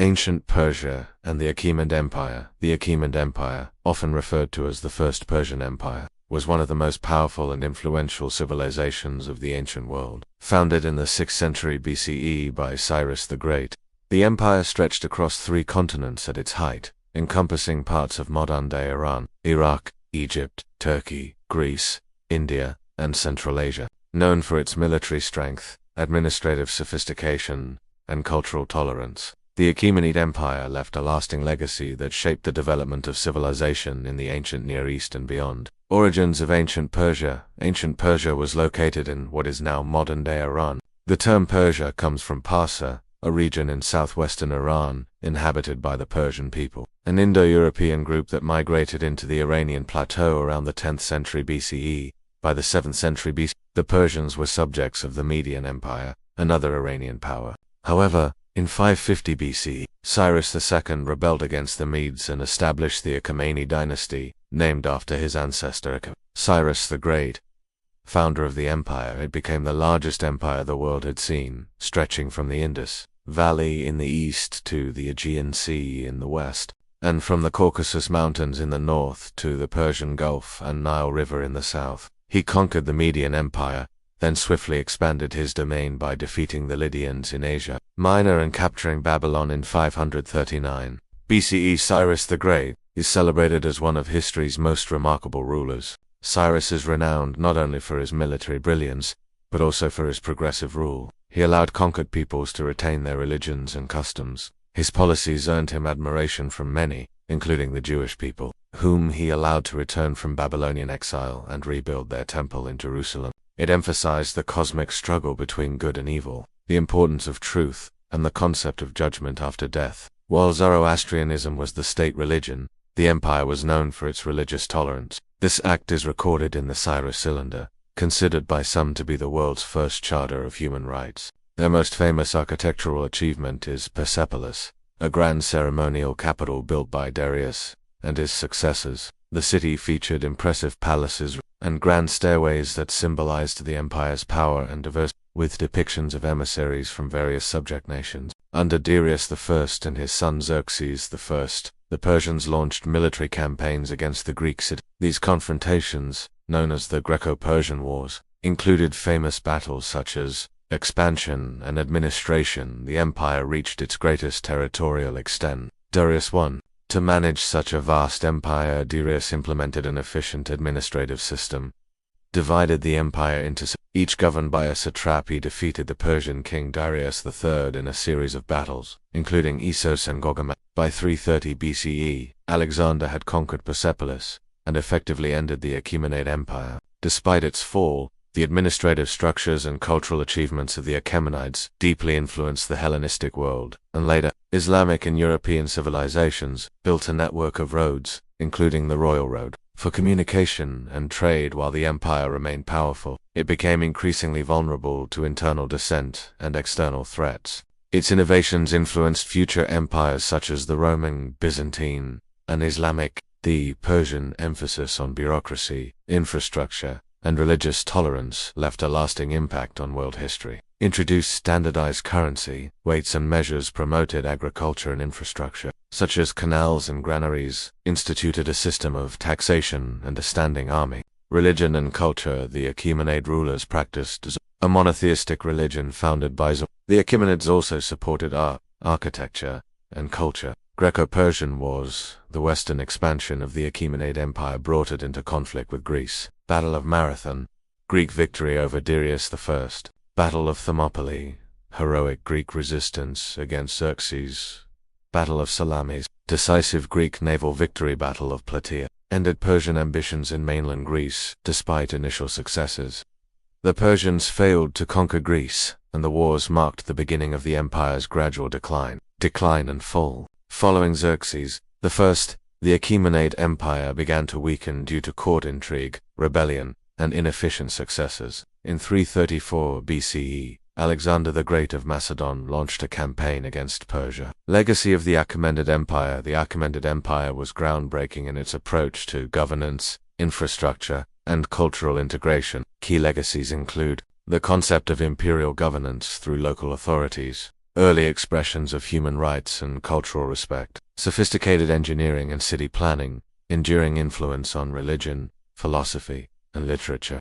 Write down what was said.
Ancient Persia and the Achaemenid Empire. The Achaemenid Empire, often referred to as the First Persian Empire, was one of the most powerful and influential civilizations of the ancient world. Founded in the 6th century BCE by Cyrus the Great, the empire stretched across 3 continents at its height, encompassing parts of modern-day Iran, Iraq, Egypt, Turkey, Greece, India, and Central Asia. Known for its military strength, administrative sophistication, and cultural tolerance, the Achaemenid Empire left a lasting legacy that shaped the development of civilization in the ancient Near East and beyond. Origins of ancient Persia. Ancient Persia was located in what is now modern-day Iran. The term Persia comes from Parsa, a region in southwestern Iran, inhabited by the Persian people, an Indo-European group that migrated into the Iranian plateau around the 10th century BCE. By the 7th century BC, the Persians were subjects of the Median Empire, another Iranian power. However, in 550 BC, Cyrus II rebelled against the Medes and established the Achaemenid dynasty, named after his ancestor Cyrus the Great. Founder of the empire, it became the largest empire the world had seen, stretching from the Indus Valley in the east to the Aegean Sea in the west, and from the Caucasus Mountains in the north to the Persian Gulf and Nile River in the south. He conquered the Median Empire, then swiftly expanded his domain by defeating the Lydians in Asia Minor and capturing Babylon in 539 BCE. Cyrus the Great is celebrated as one of history's most remarkable rulers. Cyrus is renowned not only for his military brilliance, but also for his progressive rule. He allowed conquered peoples to retain their religions and customs. His policies earned him admiration from many, including the Jewish people, whom he allowed to return from Babylonian exile and rebuild their temple in Jerusalem. It emphasized the cosmic struggle between good and evil, the importance of truth, and the concept of judgment after death. While Zoroastrianism was the state religion, the empire was known for its religious tolerance. This act is recorded in the Cyrus Cylinder, considered by some to be the world's first charter of human rights. Their most famous architectural achievement is Persepolis, a grand ceremonial capital built by Darius and his successors. The city featured impressive palaces and grand stairways that symbolized the empire's power and diversity, with depictions of emissaries from various subject nations. Under Darius I and his son Xerxes I, the Persians launched military campaigns against the Greek city. These confrontations, known as the Greco-Persian Wars, included famous battles such as expansion and administration. The empire reached its greatest territorial extent. Darius I. To manage such a vast empire, Darius implemented an efficient administrative system, divided the empire into each governed by a satrap. He defeated the Persian king Darius III in a series of battles, including Issos and Gaugamela. By 330 BCE, Alexander had conquered Persepolis and effectively ended the Achaemenid Empire. Despite its fall, the administrative structures and cultural achievements of the Achaemenids deeply influenced the Hellenistic world, and later, Islamic and European civilizations built a network of roads, including the Royal Road, for communication and trade. While the empire remained powerful, it became increasingly vulnerable to internal dissent and external threats. Its innovations influenced future empires such as the Roman, Byzantine, and Islamic. The Persian emphasis on bureaucracy, infrastructure, and religious tolerance left a lasting impact on world history. Introduced standardized currency, weights and measures, promoted agriculture and infrastructure, such as canals and granaries, instituted a system of taxation and a standing army. Religion and culture. The Achaemenid rulers practiced a monotheistic religion founded by The Achaemenids also supported art, architecture, and culture. Greco-Persian Wars. The western expansion of the Achaemenid Empire brought it into conflict with Greece. Battle of Marathon, Greek victory over Darius I. Battle of Thermopylae, heroic Greek resistance against Xerxes. Battle of Salamis, decisive Greek naval victory. Battle of Plataea, ended Persian ambitions in mainland Greece, despite initial successes. The Persians failed to conquer Greece, and the wars marked the beginning of the empire's gradual decline and fall. Following Xerxes I, the Achaemenid Empire began to weaken due to court intrigue, rebellion, and inefficient successors. In 334 BCE, Alexander the Great of Macedon launched a campaign against Persia. Legacy of the Achaemenid Empire. The Achaemenid Empire was groundbreaking in its approach to governance, infrastructure, and cultural integration. Key legacies include the concept of imperial governance through local authorities, early expressions of human rights and cultural respect, sophisticated engineering and city planning, enduring influence on religion, philosophy, and literature.